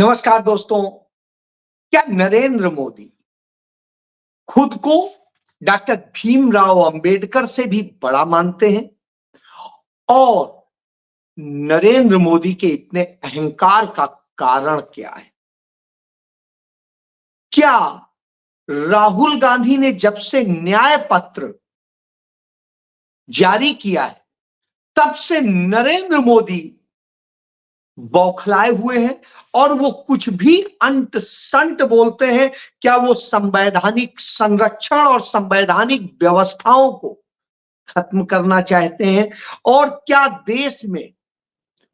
नमस्कार दोस्तों। क्या नरेंद्र मोदी खुद को डॉक्टर भीमराव अंबेडकर से भी बड़ा मानते हैं? और नरेंद्र मोदी के इतने अहंकार का कारण क्या है? क्या राहुल गांधी ने जब से न्याय पत्र जारी किया है तब से नरेंद्र मोदी बौखलाए हुए हैं और वो कुछ भी अंत संत बोलते हैं? क्या वो संवैधानिक संरक्षण और संवैधानिक व्यवस्थाओं को खत्म करना चाहते हैं? और क्या देश में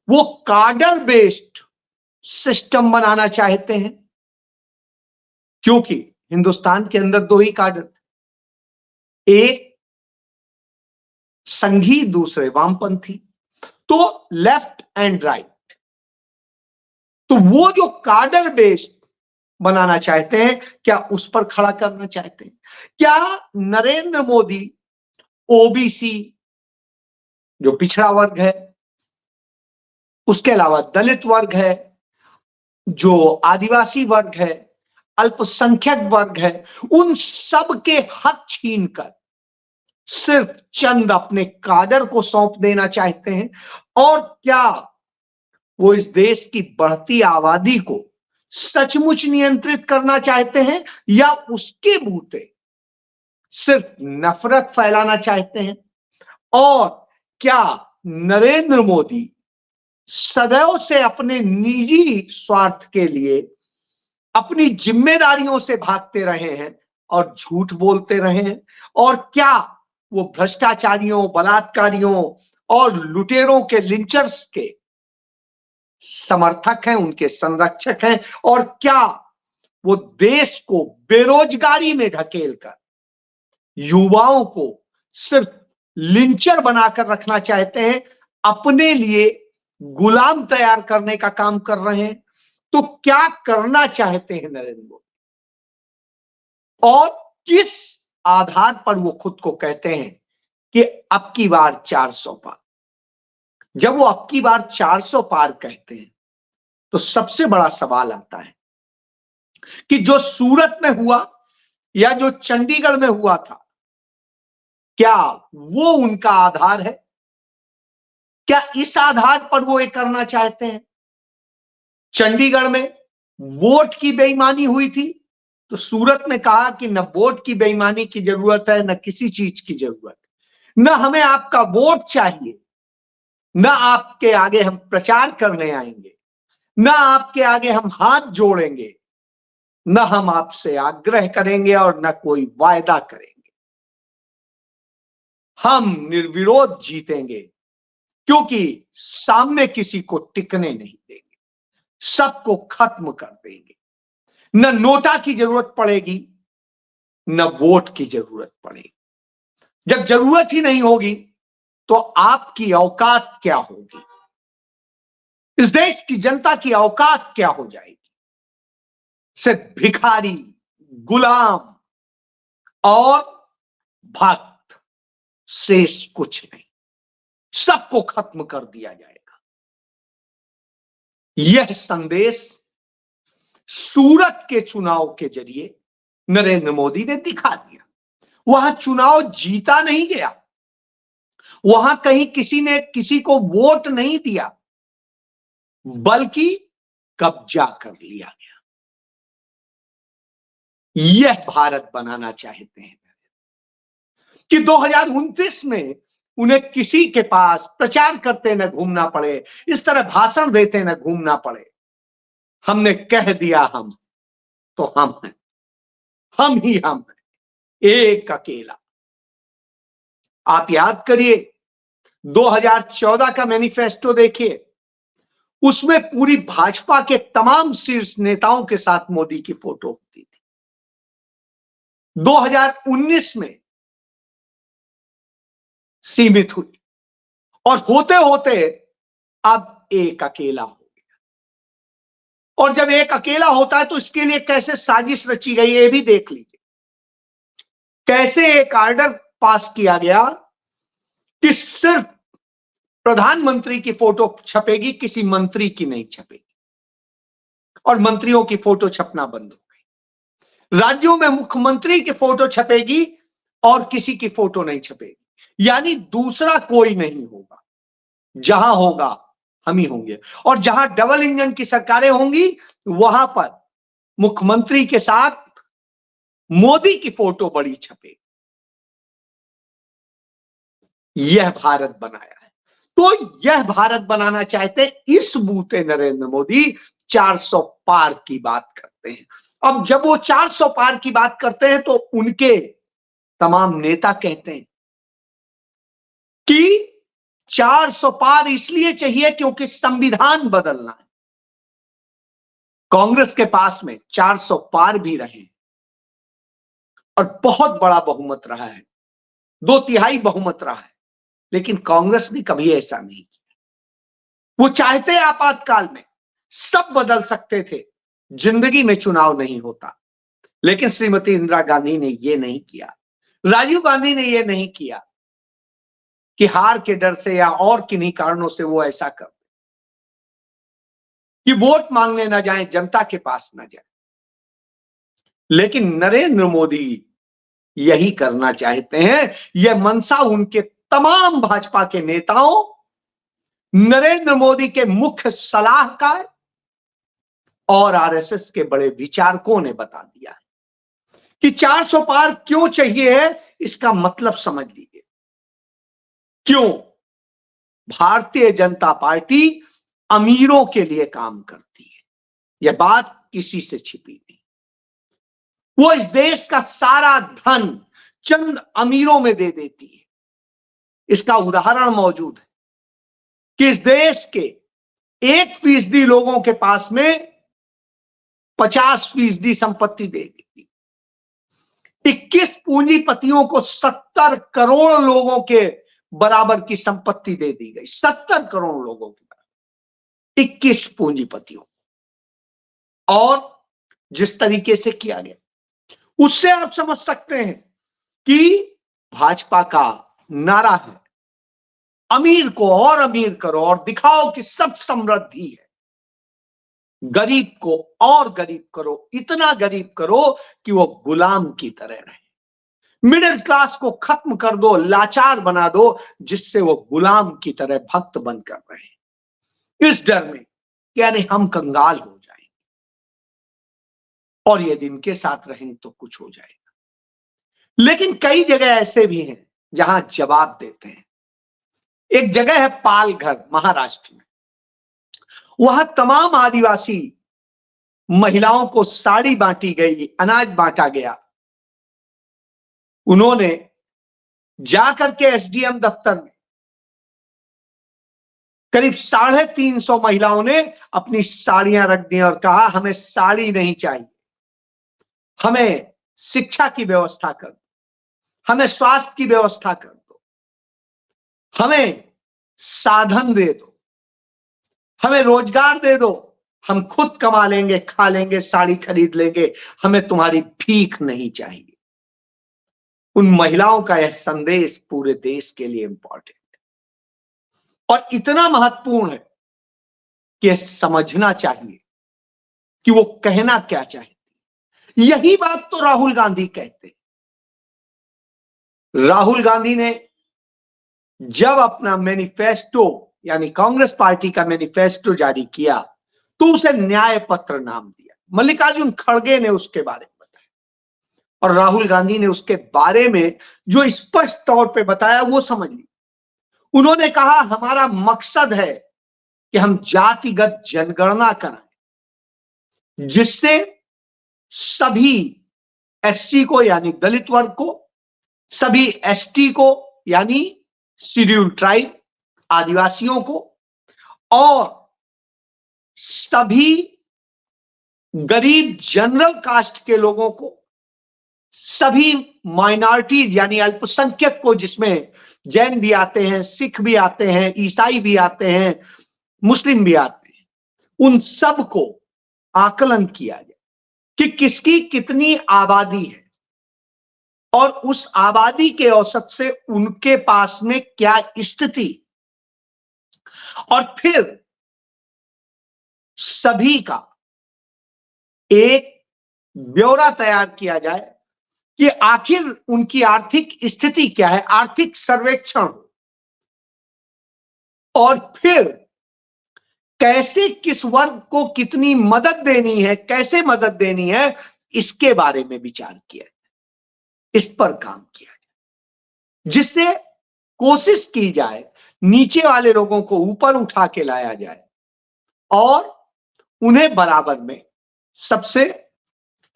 वो कार्डर बेस्ड सिस्टम बनाना चाहते हैं? क्योंकि हिंदुस्तान के अंदर दो ही कार्डर थे, एक संघी, दूसरे वामपंथी। तो लेफ्ट एंड राइट, तो वो जो कार्डर बेस्ड बनाना चाहते हैं, क्या उस पर खड़ा करना चाहते हैं? क्या नरेंद्र मोदी ओबीसी, जो पिछड़ा वर्ग है, उसके अलावा दलित वर्ग है, जो आदिवासी वर्ग है, अल्पसंख्यक वर्ग है, उन सब के हक छीनकर सिर्फ चंद अपने काडर को सौंप देना चाहते हैं? और क्या वो इस देश की बढ़ती आबादी को सचमुच नियंत्रित करना चाहते हैं, या उसके बूते सिर्फ नफरत फैलाना चाहते हैं? और क्या नरेंद्र मोदी सदैव से अपने निजी स्वार्थ के लिए अपनी जिम्मेदारियों से भागते रहे हैं और झूठ बोलते रहे हैं? और क्या वो भ्रष्टाचारियों, बलात्कारियों और लुटेरों के, लिंचर्स के समर्थक हैं, उनके संरक्षक हैं? और क्या वो देश को बेरोजगारी में ढकेलकर युवाओं को सिर्फ लिंचर बनाकर रखना चाहते हैं, अपने लिए गुलाम तैयार करने का काम कर रहे हैं? तो क्या करना चाहते हैं नरेंद्र मोदी, और किस आधार पर वो खुद को कहते हैं कि अब की बार 400 पार? जब वो अब की बार 400 पार कहते हैं तो सबसे बड़ा सवाल आता है कि जो सूरत में हुआ या जो चंडीगढ़ में हुआ था, क्या वो उनका आधार है? क्या इस आधार पर वो ये करना चाहते हैं? चंडीगढ़ में वोट की बेईमानी हुई थी, तो सूरत में कहा कि न वोट की बेईमानी की जरूरत है, न किसी चीज की जरूरत है, न हमें आपका वोट चाहिए, न आपके आगे हम प्रचार करने आएंगे, न आपके आगे हम हाथ जोड़ेंगे, न हम आपसे आग्रह करेंगे और न कोई वायदा करेंगे। हम निर्विरोध जीतेंगे, क्योंकि सामने किसी को टिकने नहीं देंगे, सबको खत्म कर देंगे। न नोटा की जरूरत पड़ेगी, न वोट की जरूरत पड़ेगी। जब जरूरत ही नहीं होगी तो आपकी औकात क्या होगी? इस देश की जनता की औकात क्या हो जाएगी? सिर्फ भिखारी, गुलाम और भक्त, शेष कुछ नहीं। सबको खत्म कर दिया जाएगा। यह संदेश सूरत के चुनाव के जरिए नरेंद्र मोदी ने दिखा दिया। वहां चुनाव जीता नहीं गया, वहां कहीं किसी ने किसी को वोट नहीं दिया, बल्कि कब्जा कर लिया गया। यह भारत बनाना चाहते हैं कि 2029 में उन्हें किसी के पास प्रचार करते न घूमना पड़े, इस तरह भाषण देते न घूमना पड़े। हमने कह दिया हम तो हम हैं, हम ही हम हैं, एक अकेला। आप याद करिए 2014 का मैनिफेस्टो देखिए, उसमें पूरी भाजपा के तमाम शीर्ष नेताओं के साथ मोदी की फोटो होती थी। 2019 में सीमित हुई और होते होते अब एक अकेला हो गया। और जब एक अकेला होता है तो इसके लिए कैसे साजिश रची गई, ये भी देख लीजिए। कैसे एक ऑर्डर पास किया गया कि सिर्फ प्रधानमंत्री की फोटो छपेगी, किसी मंत्री की नहीं छपेगी। और मंत्रियों की फोटो छपना बंद हो गई। राज्यों में मुख्यमंत्री की फोटो छपेगी और किसी की फोटो नहीं छपेगी, यानी दूसरा कोई नहीं होगा। जहां होगा हम ही होंगे, और जहां डबल इंजन की सरकारें होंगी वहां पर मुख्यमंत्री के साथ मोदी की फोटो बड़ी छपेगी। यह भारत बनाया है। तो यह भारत बनाना चाहते हैं, इस बूते नरेंद्र मोदी 400 पार की बात करते हैं। अब जब वो 400 पार की बात करते हैं तो उनके तमाम नेता कहते हैं कि 400 पार इसलिए चाहिए क्योंकि संविधान बदलना है। कांग्रेस के पास में 400 पार भी रहे और बहुत बड़ा बहुमत रहा है, 2/3 बहुमत रहा है, लेकिन कांग्रेस ने कभी ऐसा नहीं किया। वो चाहते आपातकाल में सब बदल सकते थे, जिंदगी में चुनाव नहीं होता, लेकिन श्रीमती इंदिरा गांधी ने यह नहीं किया, राजीव गांधी ने यह नहीं किया कि हार के डर से या और किन्हीं कारणों से वो ऐसा कर कि वोट मांगने ना जाए, जनता के पास ना जाए। लेकिन नरेंद्र मोदी यही करना चाहते हैं। यह मंशा उनके तमाम भाजपा के नेताओं, नरेंद्र मोदी के मुख्य सलाहकार और आरएसएस के बड़े विचारकों ने बता दिया है कि 400 पार क्यों चाहिए है। इसका मतलब समझ लीजिए क्यों। भारतीय जनता पार्टी अमीरों के लिए काम करती है, यह बात किसी से छिपी नहीं। वो इस देश का सारा धन चंद अमीरों में दे देती है। इसका उदाहरण मौजूद है कि इस देश के 1% लोगों के पास में 50% संपत्ति दे देती। 21 पूंजीपतियों को 70 करोड़ लोगों के बराबर की संपत्ति दे दी गई। 70 करोड़ लोगों के बराबर 21 पूंजीपतियों। और जिस तरीके से किया गया उससे आप समझ सकते हैं कि भाजपा का नारा है, अमीर को और अमीर करो और दिखाओ कि सब समृद्धि है, गरीब को और गरीब करो, इतना गरीब करो कि वो गुलाम की तरह रहे। मिडिल क्लास को खत्म कर दो, लाचार बना दो, जिससे वो गुलाम की तरह भक्त बनकर रहे, इस डर में कि यानी हम कंगाल हो जाएंगे और यदि इनके साथ रहेंगे तो कुछ हो जाएगा। लेकिन कई जगह ऐसे भी हैं जहां जवाब देते हैं। एक जगह है पालघर, महाराष्ट्र में। वहां तमाम आदिवासी महिलाओं को साड़ी बांटी गई, अनाज बांटा गया। उन्होंने जाकर के एसडीएम दफ्तर में करीब 350 महिलाओं ने अपनी साड़ियां रख दी और कहा हमें साड़ी नहीं चाहिए, हमें शिक्षा की व्यवस्था कर दो, हमें स्वास्थ्य की व्यवस्था कर दो, हमें साधन दे दो, हमें रोजगार दे दो, हम खुद कमा लेंगे, खा लेंगे, साड़ी खरीद लेंगे, हमें तुम्हारी भीख नहीं चाहिए। उन महिलाओं का यह संदेश पूरे देश के लिए इंपॉर्टेंट है और इतना महत्वपूर्ण है कि यह समझना चाहिए कि वो कहना क्या चाहती। यही बात तो राहुल गांधी कहते। राहुल गांधी ने जब अपना मैनिफेस्टो यानी कांग्रेस पार्टी का मैनिफेस्टो जारी किया तो उसे न्याय पत्र नाम दिया। मल्लिकार्जुन खड़गे ने उसके बारे में बताया और राहुल गांधी ने उसके बारे में जो स्पष्ट तौर पे बताया वो समझ ली। उन्होंने कहा हमारा मकसद है कि हम जातिगत जनगणना कराएं जिससे सभी एससी को यानी दलित वर्ग को, सभी एसटी को यानी शेड्यूल ट्राइब आदिवासियों को और सभी गरीब जनरल कास्ट के लोगों को, सभी माइनॉरिटीज यानी अल्पसंख्यक को, जिसमें जैन भी आते हैं, सिख भी आते हैं, ईसाई भी आते हैं, मुस्लिम भी आते हैं, उन सब को आकलन किया जाए कि किसकी कितनी आबादी है और उस आबादी के औसत से उनके पास में क्या स्थिति, और फिर सभी का एक ब्यौरा तैयार किया जाए कि आखिर उनकी आर्थिक स्थिति क्या है, आर्थिक सर्वेक्षण, और फिर कैसे किस वर्ग को कितनी मदद देनी है, कैसे मदद देनी है, इसके बारे में विचार किया जाए, इस पर काम किया जाए, जिससे कोशिश की जाए नीचे वाले लोगों को ऊपर उठा के लाया जाए और उन्हें बराबर में सबसे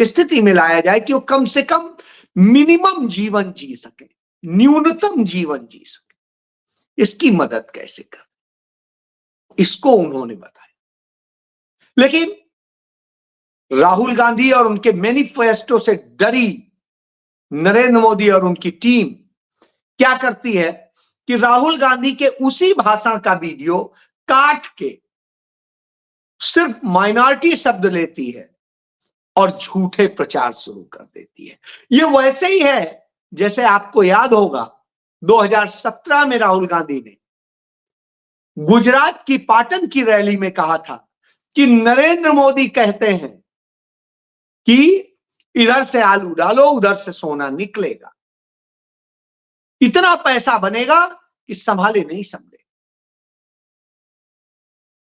स्थिति में लाया जाए कि वो कम से कम मिनिमम जीवन जी सके, न्यूनतम जीवन जी सके। इसकी मदद कैसे कर, इसको उन्होंने बताया। लेकिन राहुल गांधी और उनके मैनिफेस्टो से डरी नरेंद्र मोदी और उनकी टीम क्या करती है कि राहुल गांधी के उसी भाषण का वीडियो काट के सिर्फ माइनॉरिटी शब्द लेती है और झूठे प्रचार शुरू कर देती है। ये वैसे ही है जैसे आपको याद होगा 2017 में राहुल गांधी ने गुजरात की पाटन की रैली में कहा था कि नरेंद्र मोदी कहते हैं कि इधर से आलू डालो उधर से सोना निकलेगा, इतना पैसा बनेगा कि संभाले नहीं समझे।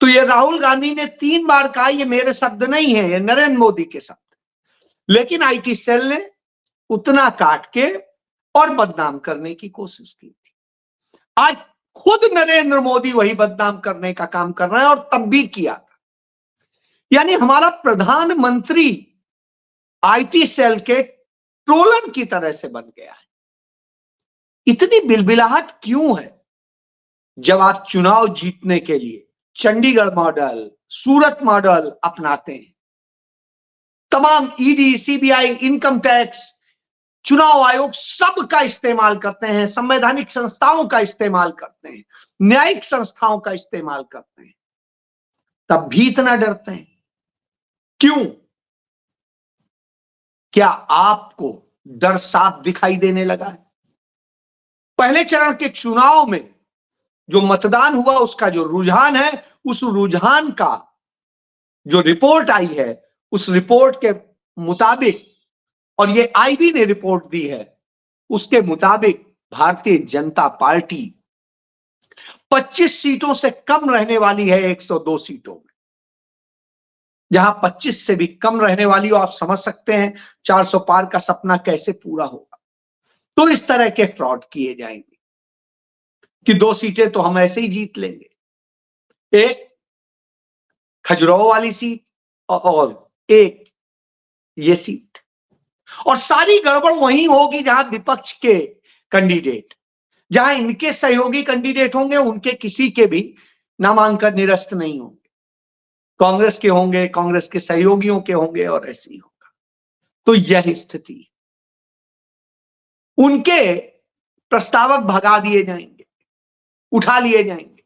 तो ये राहुल गांधी ने 3 बार कहा, ये मेरे शब्द नहीं है, ये नरेंद्र मोदी के शब्द। लेकिन आईटी सेल ने उतना काट के और बदनाम करने की कोशिश की थी। आज खुद नरेंद्र मोदी वही बदनाम करने का काम कर रहे हैं और तब भी किया था। यानी हमारा प्रधानमंत्री आईटी सेल के ट्रोलर की तरह से बन गया है। इतनी बिलबिलाहट क्यों है जब आप चुनाव जीतने के लिए चंडीगढ़ मॉडल, सूरत मॉडल अपनाते हैं? तमाम ईडी, सीबीआई, इनकम टैक्स, चुनाव आयोग सब का इस्तेमाल करते हैं, संवैधानिक संस्थाओं का इस्तेमाल करते हैं, न्यायिक संस्थाओं का इस्तेमाल करते हैं, तब भी इतना डरते हैं क्यों? क्या आपको डर साफ दिखाई देने लगा है? पहले चरण के चुनाव में जो मतदान हुआ उसका जो रुझान है, उस रुझान का जो रिपोर्ट आई है, उस रिपोर्ट के मुताबिक, और ये आईबी ने रिपोर्ट दी है, उसके मुताबिक भारतीय जनता पार्टी 25 सीटों से कम रहने वाली है 102 सीटों में। जहां 25 से भी कम रहने वाली हो, आप समझ सकते हैं 400 पार का सपना कैसे पूरा होगा। तो इस तरह के फ्रॉड किए जाएंगे कि 2 सीटें तो हम ऐसे ही जीत लेंगे, एक खजुराहो वाली सीट और एक ये सीट, और सारी गड़बड़ वहीं होगी जहां विपक्ष के कैंडिडेट, जहां इनके सहयोगी कैंडिडेट होंगे, उनके किसी के भी नामांकन निरस्त नहीं होंगे, कांग्रेस के होंगे, कांग्रेस के सहयोगियों के होंगे, और ऐसे ही होगा। तो यह स्थिति, उनके प्रस्तावक भगा दिए जाएंगे, उठा लिए जाएंगे,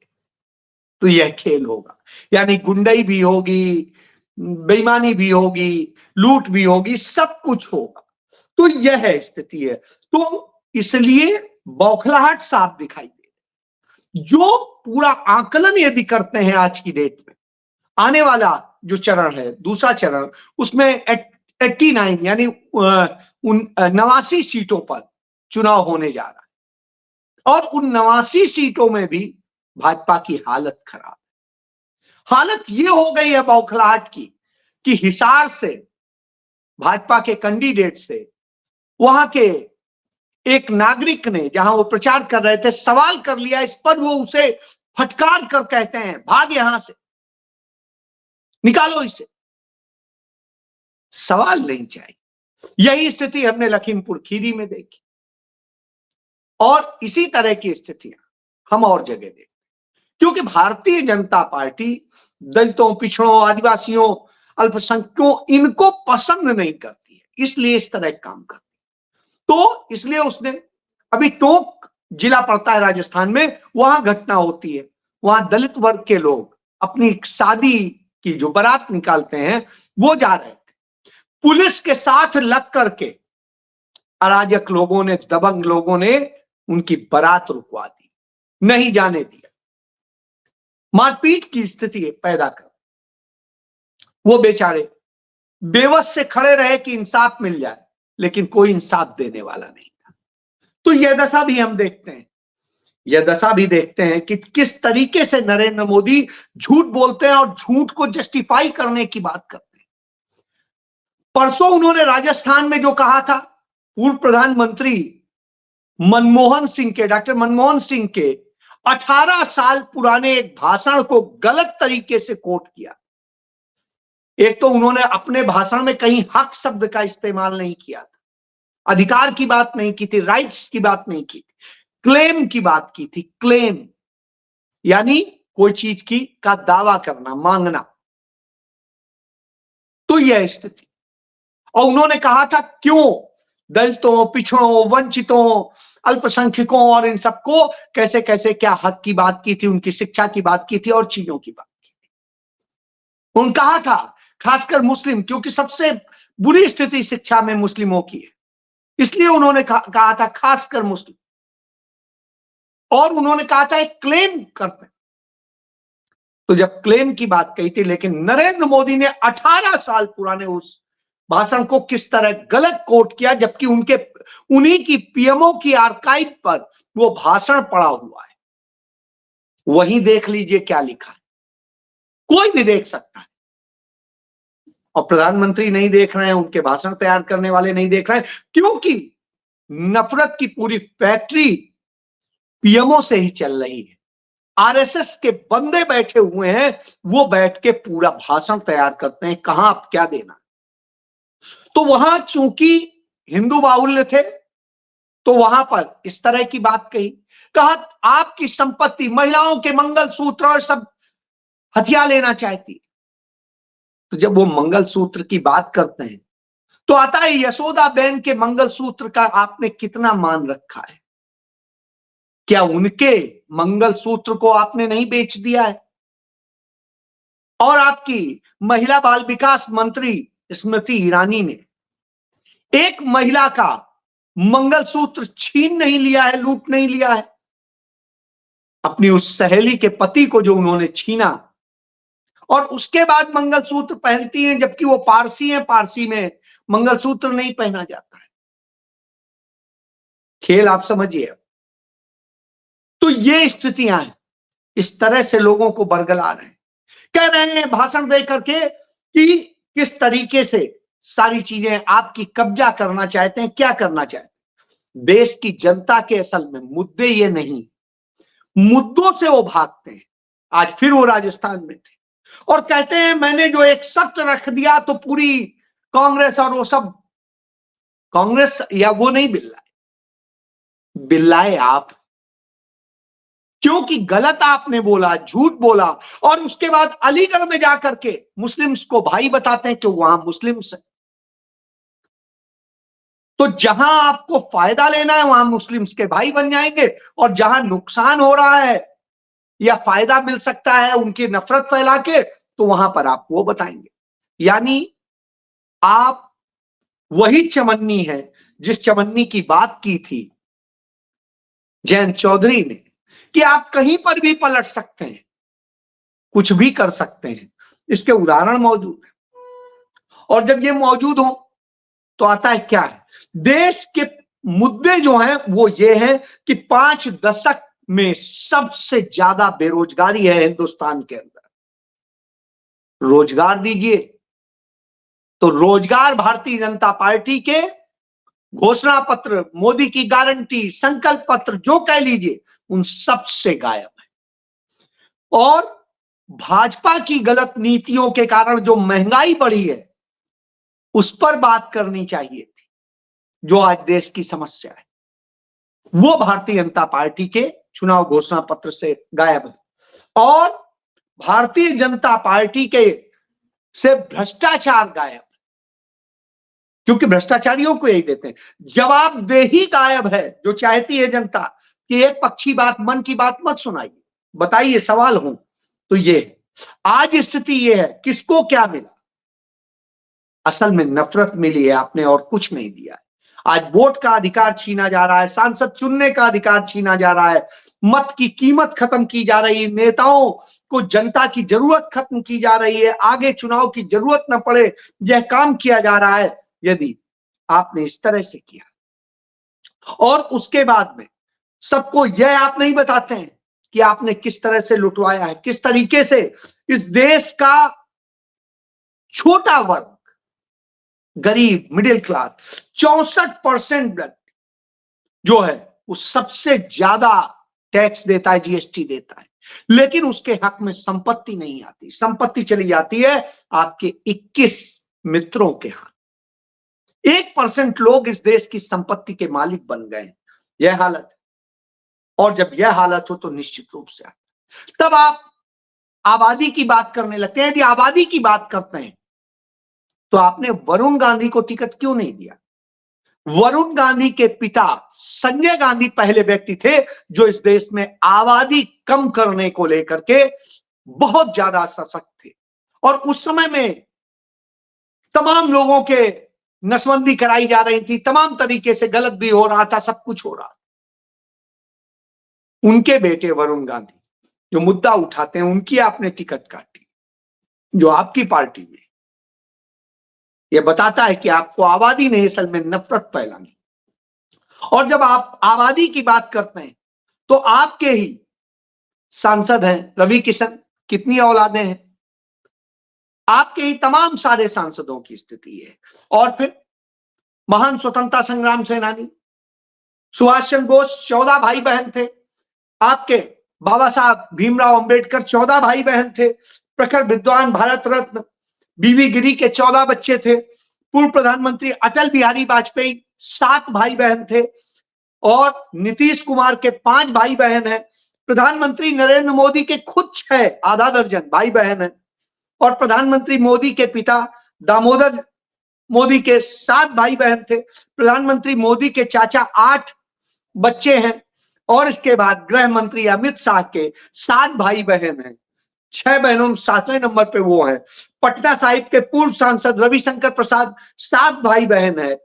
तो यह खेल होगा। यानी गुंडई भी होगी, बेईमानी भी होगी, लूट भी होगी, सब कुछ होगा। तो यह स्थिति है। तो इसलिए बौखलाहट साफ दिखाई दे। जो पूरा आकलन यदि करते हैं आज की डेट में, आने वाला जो चरण है, दूसरा चरण, उसमें 89 यानी 89 सीटों पर चुनाव होने जा रहा है, और उन 89 सीटों में भी भाजपा की हालत खराब है। हालत ये हो गई है बौखलाहट की कि हिसार से भाजपा के कैंडिडेट से वहां के एक नागरिक ने, जहां वो प्रचार कर रहे थे, सवाल कर लिया इस पर, वो उसे फटकार कर कहते हैं, भाग यहां से, निकालो इसे, सवाल नहीं चाहिए। यही स्थिति हमने लखीमपुर खीरी में देखी, और इसी तरह की स्थितियां हम और जगह देखते, क्योंकि भारतीय जनता पार्टी दलितों, पिछड़ों, आदिवासियों, अल्पसंख्यकों, इनको पसंद नहीं करती है, इसलिए इस तरह काम करती है। तो इसलिए उसने, अभी टोंक जिला पड़ता है राजस्थान में, वहां घटना होती है, वहां दलित वर्ग के लोग अपनी शादी की जो बारात निकालते हैं, वो जा रहे थे, पुलिस के साथ लग करके अराजक लोगों ने, दबंग लोगों ने उनकी बारात रुकवा दी, नहीं जाने दिया, मारपीट की स्थिति पैदा कर। वो बेचारे बेबस से खड़े रहे कि इंसाफ मिल जाए, लेकिन कोई इंसाफ देने वाला नहीं था। तो यह दशा भी हम देखते हैं, यह दशा भी देखते हैं कि किस तरीके से नरेंद्र मोदी झूठ बोलते हैं और झूठ को जस्टिफाई करने की बात करते हैं। परसों उन्होंने राजस्थान में जो कहा था, पूर्व प्रधानमंत्री मनमोहन सिंह के, डॉक्टर मनमोहन सिंह के 18 साल पुराने एक भाषण को गलत तरीके से कोट किया। एक तो उन्होंने अपने भाषण में कहीं हक शब्द का इस्तेमाल नहीं किया था, अधिकार की बात नहीं की थी, राइट्स की बात नहीं की थी, क्लेम की बात की थी। क्लेम यानी कोई चीज की का दावा करना, मांगना। तो यह स्थिति, और उन्होंने कहा था क्यों दलितों, पिछड़ों, वंचितों, अल्पसंख्यकों और इन सबको कैसे कैसे क्या हक की बात की थी, उनकी शिक्षा की बात की थी और चीजों की बात की थी। उन्होंने कहा था खासकर मुस्लिम, क्योंकि सबसे बुरी स्थिति शिक्षा में मुस्लिमों की है, इसलिए उन्होंने कहा था खासकर मुस्लिम। और उन्होंने कहा था एक क्लेम करते हैं। तो जब क्लेम की बात कही थी, लेकिन नरेंद्र मोदी ने 18 साल पुराने उस भाषण को किस तरह गलत कोट किया, जबकि उन्हीं की पीएमओ की आर्काइव पर वो भाषण पड़ा हुआ है। वहीं देख लीजिए क्या लिखा है, कोई भी देख सकता है। और प्रधानमंत्री नहीं देख रहे हैं, उनके भाषण तैयार करने वाले नहीं देख रहे हैं, क्योंकि नफरत की पूरी फैक्ट्री पीएमओ से ही चल रही है। आरएसएस के बंदे बैठे हुए हैं, वो बैठ के पूरा भाषण तैयार करते हैं, कहां आप क्या देना। तो वहां चूंकि हिंदू बाहुल्य थे, तो वहां पर इस तरह की बात कही, कहा आपकी संपत्ति, महिलाओं के मंगलसूत्र और सब हथिया लेना चाहती। तो जब वो मंगलसूत्र की बात करते हैं, तो आता है यशोदा बहन के मंगलसूत्र का आपने कितना मान रखा है? क्या उनके मंगलसूत्र को आपने नहीं बेच दिया है? और आपकी महिला बाल विकास मंत्री स्मृति ईरानी ने एक महिला का मंगलसूत्र छीन नहीं लिया है, लूट नहीं लिया है। अपनी उस सहेली के पति को जो उन्होंने छीना, और उसके बाद मंगलसूत्र पहनती हैं, जबकि वो पारसी हैं, पारसी में मंगलसूत्र नहीं पहना जाता है। खेल आप समझिए। तो ये स्थितियां हैं, इस तरह से लोगों को बरगला रहे हैं, कह रहे हैं भाषण दे करके कि किस तरीके से सारी चीजें आपकी कब्जा करना चाहते हैं, क्या करना चाहते हैं। देश की जनता के असल में मुद्दे ये नहीं, मुद्दों से वो भागते हैं। आज फिर वो राजस्थान में थे और कहते हैं मैंने जो एक शर्त रख दिया तो पूरी कांग्रेस और वो सब, कांग्रेस या वो नहीं बिल्लाए, बिल्लाए आप, क्योंकि गलत आपने बोला, झूठ बोला, और उसके बाद अलीगढ़ में जाकर के मुस्लिम्स को भाई बताते हैं कि वहां मुस्लिम्स है। तो जहां आपको फायदा लेना है वहां मुस्लिम्स के भाई बन जाएंगे, और जहां नुकसान हो रहा है या फायदा मिल सकता है उनकी नफरत फैला के, तो वहां पर आप वो बताएंगे। यानी आप वही चमन्नी है जिस चमन्नी की बात की थी जयंत चौधरी ने, कि आप कहीं पर भी पलट सकते हैं, कुछ भी कर सकते हैं। इसके उदाहरण मौजूद है। और जब ये मौजूद हो तो आता है क्या है, देश के मुद्दे जो हैं वो ये हैं कि 5 दशक में सबसे ज्यादा बेरोजगारी है हिंदुस्तान के अंदर। रोजगार दीजिए, तो रोजगार भारतीय जनता पार्टी के घोषणा पत्र, मोदी की गारंटी, संकल्प पत्र जो कह लीजिए, उन सब से गायब है। और भाजपा की गलत नीतियों के कारण जो महंगाई बढ़ी है, उस पर बात करनी चाहिए थी, जो आज देश की समस्या है। वो भारतीय जनता पार्टी के चुनाव घोषणा पत्र से गायब है। और भारतीय जनता पार्टी के से भ्रष्टाचार गायब, क्योंकि भ्रष्टाचारियों को यही देते हैं। जवाबदेही गायब है, जो चाहती है जनता कि एक पक्षी बात, मन की बात मत सुनाइए, बताइए, सवाल हूं। तो ये आज स्थिति ये है, किसको क्या मिला? असल में नफरत मिली है आपने, और कुछ नहीं दिया है। आज वोट का अधिकार छीना जा रहा है, सांसद चुनने का अधिकार छीना जा रहा है, मत की कीमत खत्म की जा रही है, नेताओं को जनता की जरूरत खत्म की जा रही है, आगे चुनाव की जरूरत न पड़े, यह काम किया जा रहा है। यदि आपने इस तरह से किया और उसके बाद में सबको यह आप नहीं बताते हैं कि आपने किस तरह से लुटवाया है, किस तरीके से इस देश का छोटा वर्ग, गरीब, मिडिल क्लास, 64% जो है वो सबसे ज्यादा टैक्स देता है, जीएसटी देता है, लेकिन उसके हक में संपत्ति नहीं आती। संपत्ति चली जाती है आपके 21 मित्रों के हाथ। 1% लोग इस देश की संपत्ति के मालिक बन गए। यह हालत है। और जब यह हालत हो तो निश्चित रूप से तब आप आबादी की बात करने लगते हैं। यदि आबादी की बात करते हैं तो आपने वरुण गांधी को टिकट क्यों नहीं दिया? वरुण गांधी के पिता संजय गांधी पहले व्यक्ति थे जो इस देश में आबादी कम करने को लेकर के बहुत ज्यादा सशक्त थे, और उस समय में तमाम लोगों के नसबंदी कराई जा रही थी, तमाम तरीके से गलत भी हो रहा था, सब कुछ हो रहा था। उनके बेटे वरुण गांधी जो मुद्दा उठाते हैं, उनकी आपने टिकट काटी, जो आपकी पार्टी में। यह बताता है कि आपको आबादी ने असल में नफरत फैलानी। और जब आप आबादी की बात करते हैं तो आपके ही सांसद हैं रवि किशन, कितनी औलादें हैं? आपके ही तमाम सारे सांसदों की स्थिति है। और फिर महान स्वतंत्रता संग्राम सेनानी सुभाष चंद्र बोस 14 भाई बहन थे। आपके बाबा साहब भीमराव अंबेडकर 14 भाई बहन थे। प्रखर विद्वान भारत रत्न बीवी गिरी के 14 बच्चे थे। पूर्व प्रधानमंत्री अटल बिहारी वाजपेयी 7 भाई बहन थे। और नीतीश कुमार के 5 भाई बहन हैं। प्रधानमंत्री नरेंद्र मोदी के खुद 6, आधा दर्जन भाई बहन हैं। और प्रधानमंत्री मोदी के पिता दामोदर मोदी के 7 भाई बहन थे। प्रधानमंत्री मोदी के चाचा 8 बच्चे हैं। और इसके बाद गृह मंत्री अमित शाह के 7 भाई बहन हैं। 6 बहनों में 7वें नंबर पे वो है। पटना साहिब के पूर्व सांसद रविशंकर प्रसाद 7 भाई बहन है।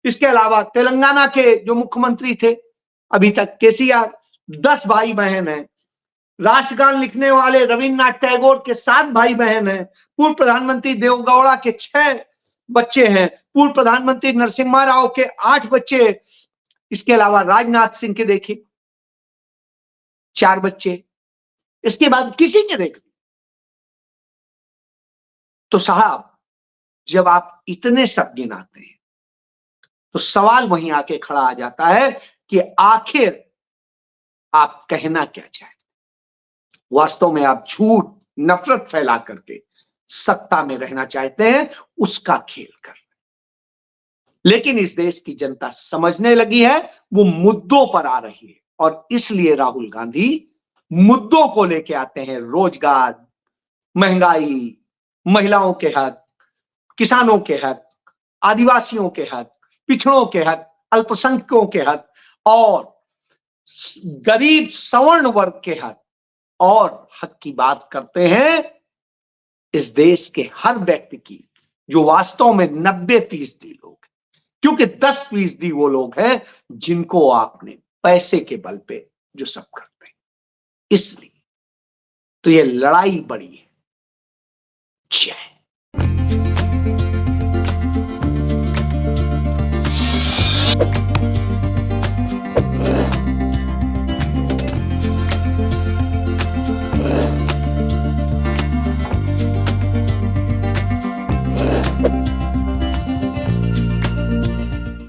इसके अलावा तेलंगाना के जो मुख्यमंत्री थे अभी तक, केसीआर, 10 भाई बहन है। राष्ट्रगान लिखने वाले रविन्द्रनाथ टैगोर के 7 भाई बहन हैं। पूर्व प्रधानमंत्री देवगौड़ा के 6 बच्चे हैं। पूर्व प्रधानमंत्री नरसिम्हा राव के 8 बच्चे। इसके अलावा राजनाथ सिंह के देखिए 4 बच्चे। इसके बाद किसी के देख तो साहब, जब आप इतने सब गिनाते हैं तो सवाल वहीं आके खड़ा आ जाता है कि आखिर आप कहना क्या चाहते? वास्तव में आप झूठ, नफरत फैला करके सत्ता में रहना चाहते हैं, उसका खेल कर। लेकिन इस देश की जनता समझने लगी है, वो मुद्दों पर आ रही है। और इसलिए राहुल गांधी मुद्दों को लेके आते हैं। रोजगार, महंगाई, महिलाओं के हक, किसानों के हक, आदिवासियों के हक, पिछड़ों के हक, अल्पसंख्यकों के हक और गरीब सवर्ण वर्ग के हक और हक की बात करते हैं इस देश के हर व्यक्ति की, जो वास्तव में 90% लोग हैं। क्योंकि 10% वो लोग हैं जिनको आपने पैसे के बल पे जो सब करते हैं। इसलिए तो ये लड़ाई बड़ी है। जय